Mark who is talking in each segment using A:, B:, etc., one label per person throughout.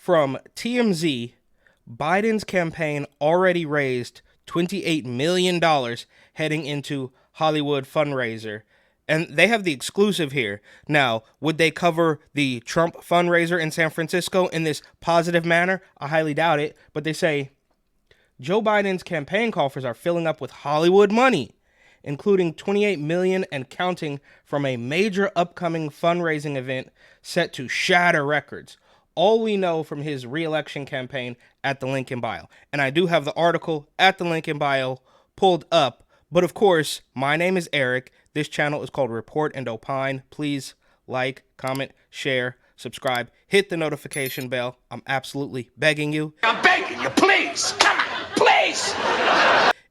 A: From TMZ, Biden's campaign already raised $28 million heading into Hollywood fundraiser. And they have the exclusive here. Now, would they cover the Trump fundraiser in San Francisco in this positive manner? I highly doubt it. But they say Joe Biden's campaign coffers are filling up with Hollywood money, including $28 million and counting from a major upcoming fundraising event set to shatter records. All we know from his re-election campaign at the link in bio. And I do have the article at the link in bio pulled up. But of course, my name is Eric. This channel is called Report and Opine. Please like, comment, share, subscribe, hit the notification bell. I'm absolutely begging you.
B: I'm begging you, please. Come on, please.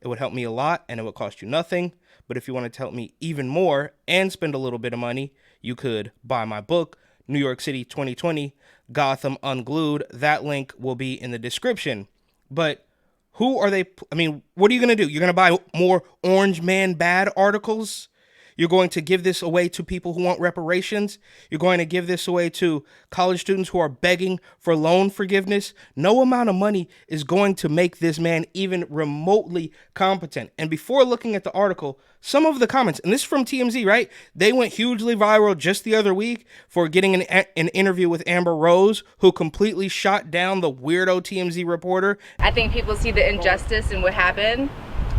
A: It would help me a lot and it would cost you nothing. But if you wanted to help me even more and spend a little bit of money, you could buy my book, New York City 2020, Gotham Unglued. That link will be in the description. But who are they? I mean, what are you going to do? You're going to buy more Orange Man Bad articles? You're going to give this away to people who want reparations? You're going to give this away to college students who are begging for loan forgiveness? No amount of money is going to make this man even remotely competent. And before looking at the article, some of the comments, and this is from TMZ, right? They went hugely viral just the other week for getting an interview with Amber Rose, who completely shot down the weirdo TMZ reporter.
C: I think people see the injustice in what happened,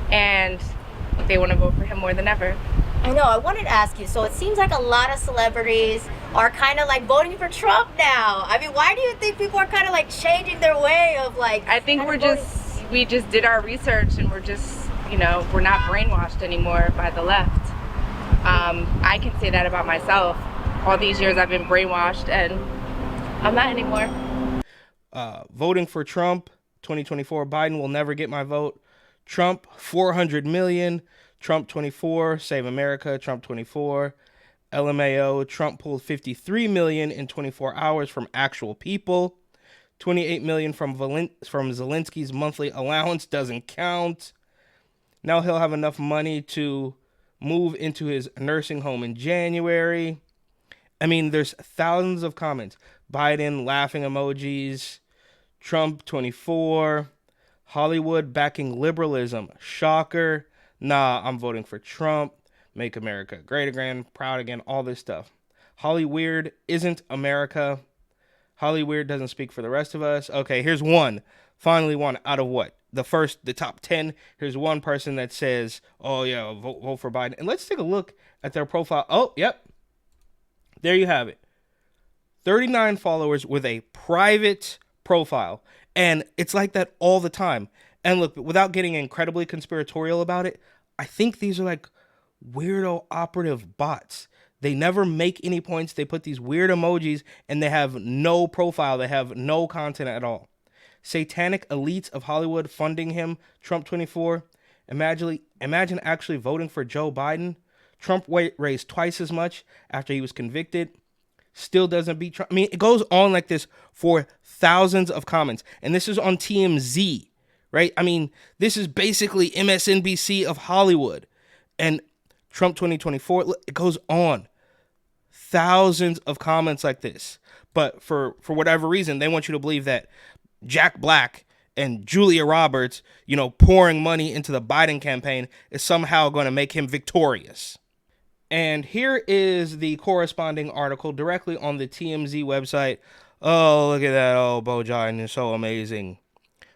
C: and they want to vote for him more than ever.
D: I know, I wanted to ask you, so it seems like a lot of celebrities are kind of like voting for Trump now. I mean, why do you think people are kind of like changing their way of like...
C: I think we just did our research and we're just, you know, we're not brainwashed anymore by the left. I can say that about myself. All these years I've been brainwashed and I'm not anymore.
A: Voting for Trump, 2024, Biden will never get my vote. Trump, 400 million. Trump 24, Save America, Trump 24, LMAO, Trump pulled 53 million in 24 hours from actual people. 28 million from Zelensky's monthly allowance doesn't count. Now he'll have enough money to move into his nursing home in January. I mean, there's thousands of comments. Biden laughing emojis, Trump 24, Hollywood backing liberalism, shocker. Nah, I'm voting for Trump. Make America great again, proud again, all this stuff. Hollyweird isn't America. Hollyweird doesn't speak for the rest of us. Okay, here's one. Finally one out of what? The top 10. Here's one person that says, oh yeah, vote for Biden. And let's take a look at their profile. Oh, yep. There you have it. 39 followers with a private profile. And it's like that all the time. And look, without getting incredibly conspiratorial about it, I think these are like weirdo operative bots. They never make any points. They put these weird emojis and they have no profile. They have no content at all. Satanic elites of Hollywood funding him. Trump 24. Imagine actually voting for Joe Biden. Trump raised twice as much after he was convicted. Still doesn't beat Trump. I mean, it goes on like this for thousands of comments. And this is on TMZ. Right? I mean, this is basically MSNBC of Hollywood. And Trump 2024, it goes on. Thousands of comments like this. But for whatever reason, they want you to believe that Jack Black and Julia Roberts, you know, pouring money into the Biden campaign is somehow going to make him victorious. And here is the corresponding article directly on the TMZ website. Oh, look at that. Oh, Beau Biden is so amazing.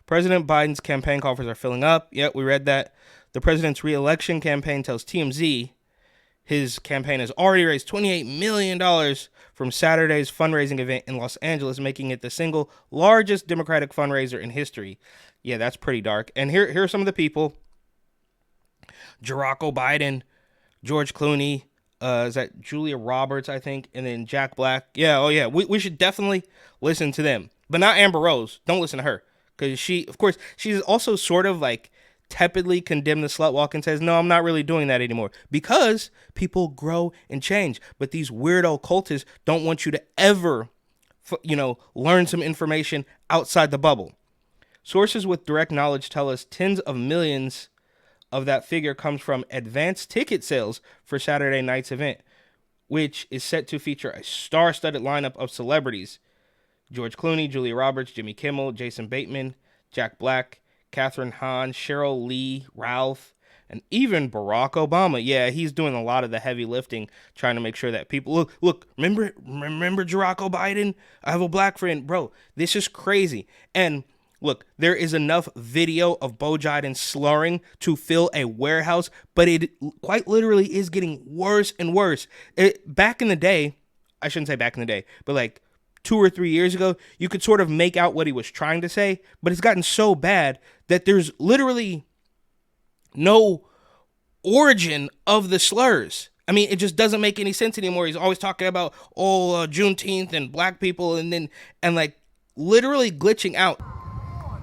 A: President Biden's campaign coffers are filling up. Yep, we read that. The president's re-election campaign tells TMZ his campaign has already raised $28 million from Saturday's fundraising event in Los Angeles, making it the single largest Democratic fundraiser in history. Yeah, that's pretty dark. And here are some of the people. Barack Biden, George Clooney, is that Julia Roberts, I think, and then Jack Black. Yeah, oh yeah, we should definitely listen to them. But not Amber Rose. Don't listen to her. Because she, of course, she's also sort of like tepidly condemned the slut walk and says, no, I'm not really doing that anymore. Because people grow and change. But these weirdo cultists don't want you to ever, learn some information outside the bubble. Sources with direct knowledge tell us tens of millions of that figure comes from advanced ticket sales for Saturday night's event, which is set to feature a star-studded lineup of celebrities. George Clooney, Julia Roberts, Jimmy Kimmel, Jason Bateman, Jack Black, Catherine Hahn, Cheryl Lee, Ralph, and even Barack Obama. Yeah, he's doing a lot of the heavy lifting, trying to make sure that people look. Remember Barack Biden? I have a black friend, bro. This is crazy. And look, there is enough video of Bo Biden slurring to fill a warehouse, but it quite literally is getting worse and worse. Back in the day, I shouldn't say back in the day, but like 2 or 3 years ago, you could sort of make out what he was trying to say, but it's gotten so bad that there's literally no origin of the slurs. I mean, it just doesn't make any sense anymore. He's always talking about, Juneteenth and black people, and like literally glitching out.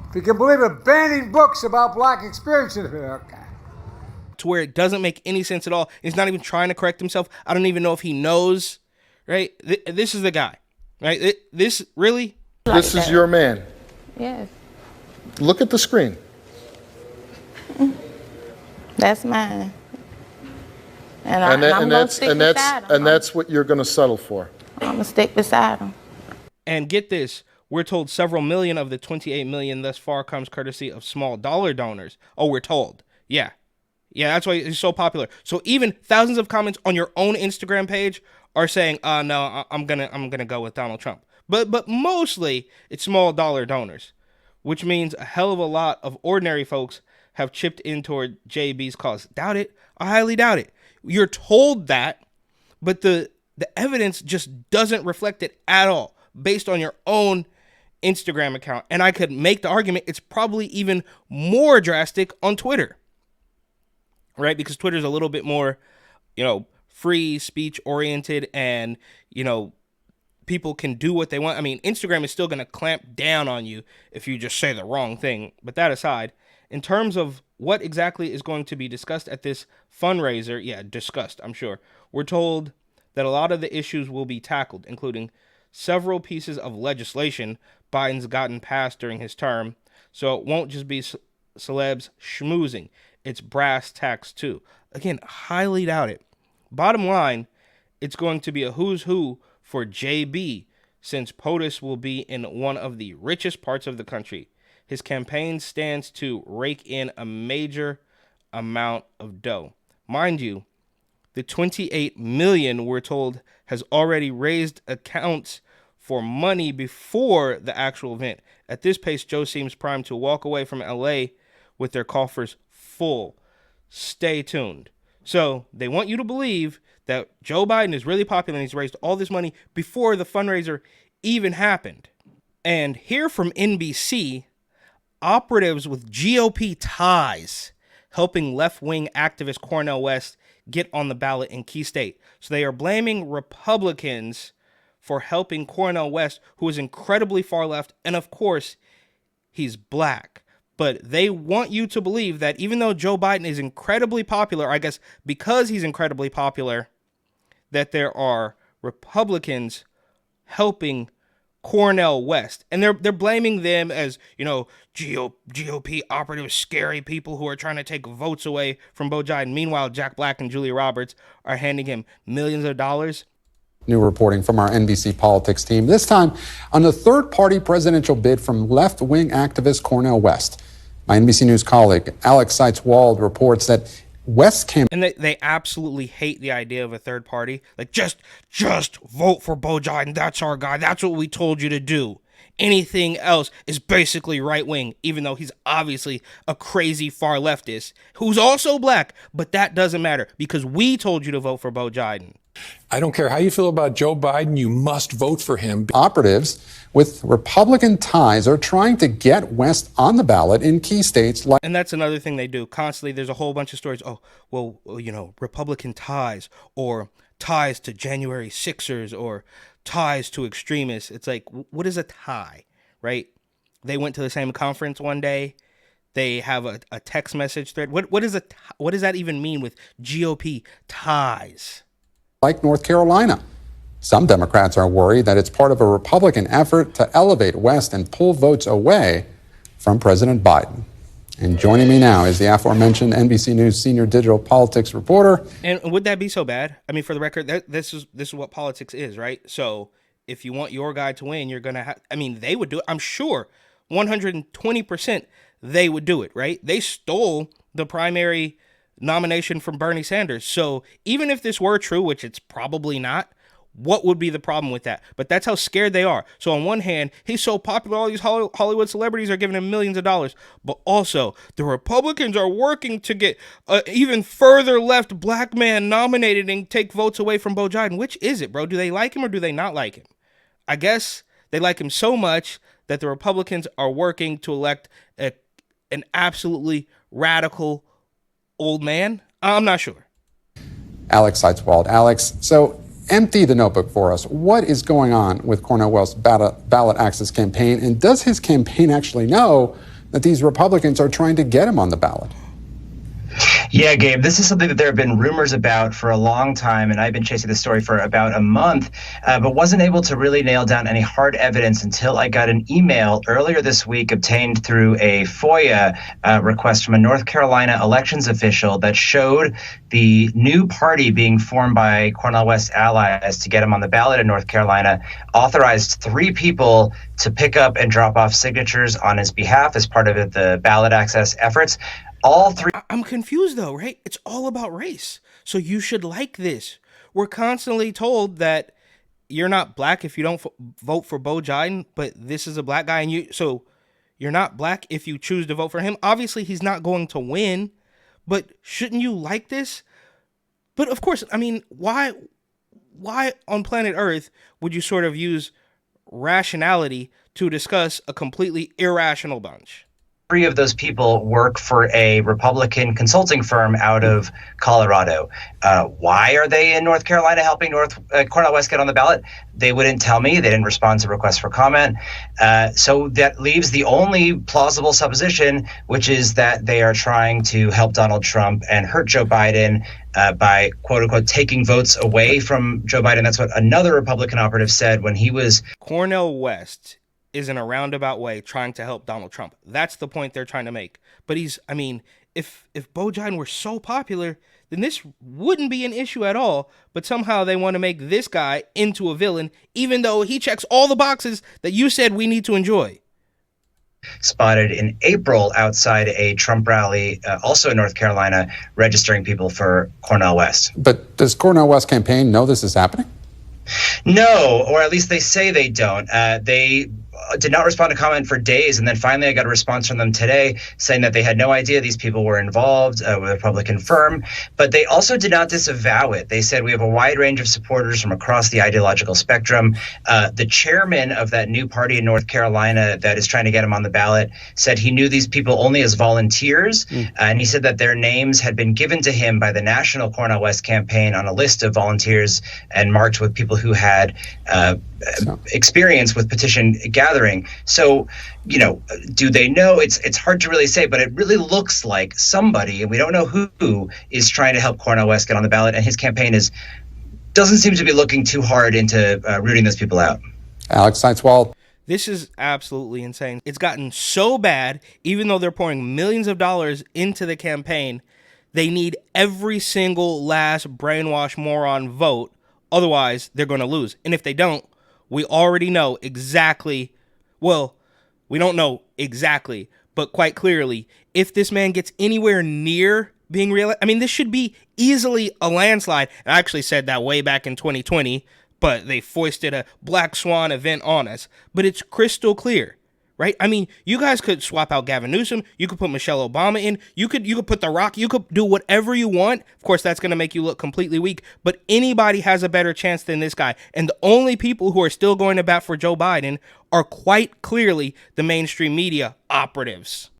E: If you can believe it, banning books about black experiences. Okay.
A: To where it doesn't make any sense at all. He's not even trying to correct himself. I don't even know if he knows, right? This is the guy, right? This really?
F: This is your man.
G: Yes.
F: Look at the screen.
G: That's mine. I'm gonna stick beside him.
F: And that's what you're going to settle for.
G: I'm gonna stick beside him.
A: And get this, we're told several million of the 28 million thus far comes courtesy of small dollar donors. Oh, we're told. Yeah, that's why he's so popular. So even thousands of comments on your own Instagram page are saying, no, I'm gonna go with Donald Trump. But mostly it's small dollar donors, which means a hell of a lot of ordinary folks have chipped in toward JB's cause. Doubt it. I highly doubt it. You're told that, but the evidence just doesn't reflect it at all based on your own Instagram account. And I could make the argument it's probably even more drastic on Twitter, right? Because Twitter's a little bit more, free speech oriented, and, people can do what they want. I mean, Instagram is still going to clamp down on you if you just say the wrong thing. But that aside, in terms of what exactly is going to be discussed at this fundraiser, discussed, I'm sure. We're told that a lot of the issues will be tackled, including several pieces of legislation Biden's gotten passed during his term. So it won't just be celebs schmoozing. It's brass tacks too. Again, highly doubt it. Bottom line, it's going to be a who's who for JB, since POTUS will be in one of the richest parts of the country. His campaign stands to rake in a major amount of dough. Mind you, the 28 million, we're told, has already raised accounts for money before the actual event. At this pace, Joe seems primed to walk away from LA with their coffers full. Stay tuned. So they want you to believe that Joe Biden is really popular and he's raised all this money before the fundraiser even happened. And here from NBC, operatives with GOP ties helping left-wing activist Cornel West get on the ballot in key state. So they are blaming Republicans for helping Cornel West, who is incredibly far left, and of course, he's black. But they want you to believe that even though Joe Biden is incredibly popular, I guess because he's incredibly popular, that there are Republicans helping Cornel West. And they're blaming them as, GOP operatives, scary people who are trying to take votes away from Bo Biden. Meanwhile, Jack Black and Julia Roberts are handing him millions of dollars.
H: New reporting from our NBC politics team, this time on the third-party presidential bid from left-wing activist Cornel West. My NBC News colleague, Alex Seitz-Wald, reports that West came...
A: And they absolutely hate the idea of a third party. Like, just vote for Bo Biden. That's our guy. That's what we told you to do. Anything else is basically right-wing, even though he's obviously a crazy far leftist who's also black. But that doesn't matter because we told you to vote for Bo Biden.
I: I don't care how you feel about Joe Biden, you must vote for him.
H: Operatives with Republican ties are trying to get West on the ballot in key states like...
A: And that's another thing they do. Constantly, there's a whole bunch of stories. Oh, well, Republican ties or ties to January 6ers or ties to extremists. It's like, what is a tie, right? They went to the same conference one day. They have a text message thread. What does that even mean with GOP ties?
H: Like North Carolina. Some Democrats are worried that it's part of a Republican effort to elevate West and pull votes away from President Biden. And joining me now is the aforementioned NBC News senior digital politics reporter.
A: And would that be so bad? I mean, for the record, this is what politics is, right? So if you want your guy to win, you're going to have, I mean, they would do it. I'm sure 120% they would do it, right? They stole the primary nomination from Bernie Sanders. So even if this were true, which it's probably not, what would be the problem with that? But that's how scared they are. So on one hand, he's so popular, all these Hollywood celebrities are giving him millions of dollars. But also, the Republicans are working to get even further left black man nominated and take votes away from Beau Biden. Which is it, bro? Do they like him or do they not like him? I guess they like him so much that the Republicans are working to elect an absolutely radical old man. I'm not sure.
H: Alex Seitzwald. Alex, so empty the notebook for us. What is going on with Cornel West's ballot access campaign? And does his campaign actually know that these Republicans are trying to get him on the ballot?
J: Yeah, Gabe, this is something that there have been rumors about for a long time, and I've been chasing this story for about a month, but wasn't able to really nail down any hard evidence until I got an email earlier this week obtained through a FOIA request from a North Carolina elections official that showed the new party being formed by Cornel West allies to get him on the ballot in North Carolina, authorized 3 people to pick up and drop off signatures on his behalf as part of the ballot access efforts. All 3.
A: I'm confused though, right? It's all about race. So you should like this. We're constantly told that you're not black if you don't vote for Beau Biden, but this is a black guy, and so you're not black if you choose to vote for him. Obviously, he's not going to win, but shouldn't you like this? But of course, I mean, why on planet Earth would you sort of use rationality to discuss a completely irrational bunch?
J: 3 of those people work for a Republican consulting firm out of Colorado. Why are they in North Carolina helping Cornel West get on the ballot? They wouldn't tell me. They didn't respond to requests for comment. So that leaves the only plausible supposition, which is that they are trying to help Donald Trump and hurt Joe Biden by, quote unquote, taking votes away from Joe Biden. That's what another Republican operative said when he was.
A: Cornel West is in a roundabout way trying to help Donald Trump. That's the point they're trying to make. But if Beau Biden were so popular, then this wouldn't be an issue at all. But somehow they want to make this guy into a villain, even though he checks all the boxes that you said we need to enjoy.
J: Spotted in April outside a Trump rally, also in North Carolina, registering people for Cornel West.
H: But does Cornel West campaign know this is happening?
J: No, or at least they say they don't. They did not respond to comment for days, and then finally I got a response from them today saying that they had no idea these people were involved with a Republican firm, but they also did not disavow it. They said we have a wide range of supporters from across the ideological spectrum. The chairman of that new party in North Carolina that is trying to get him on the ballot said he knew these people only as volunteers, and he said that their names had been given to him by the National Cornel West campaign on a list of volunteers and marked with people who had experience with petition gathering. So, do they know? It's hard to really say, but it really looks like somebody, and we don't know who, is trying to help Cornel West get on the ballot, and his campaign doesn't seem to be looking too hard into rooting those people out.
H: Alex Seitzwald.
A: This is absolutely insane. It's gotten so bad, even though they're pouring millions of dollars into the campaign, they need every single last brainwash moron vote. Otherwise, they're going to lose. And if they don't, we already know exactly, well, we don't know exactly, but quite clearly, if this man gets anywhere near being reelected, this should be easily a landslide. I actually said that way back in 2020, but they foisted a black swan event on us. But it's crystal clear, right? You guys could swap out Gavin Newsom. You could put Michelle Obama in. You could put The Rock. You could do whatever you want. Of course, that's going to make you look completely weak. But anybody has a better chance than this guy. And the only people who are still going to bat for Joe Biden are quite clearly the mainstream media operatives.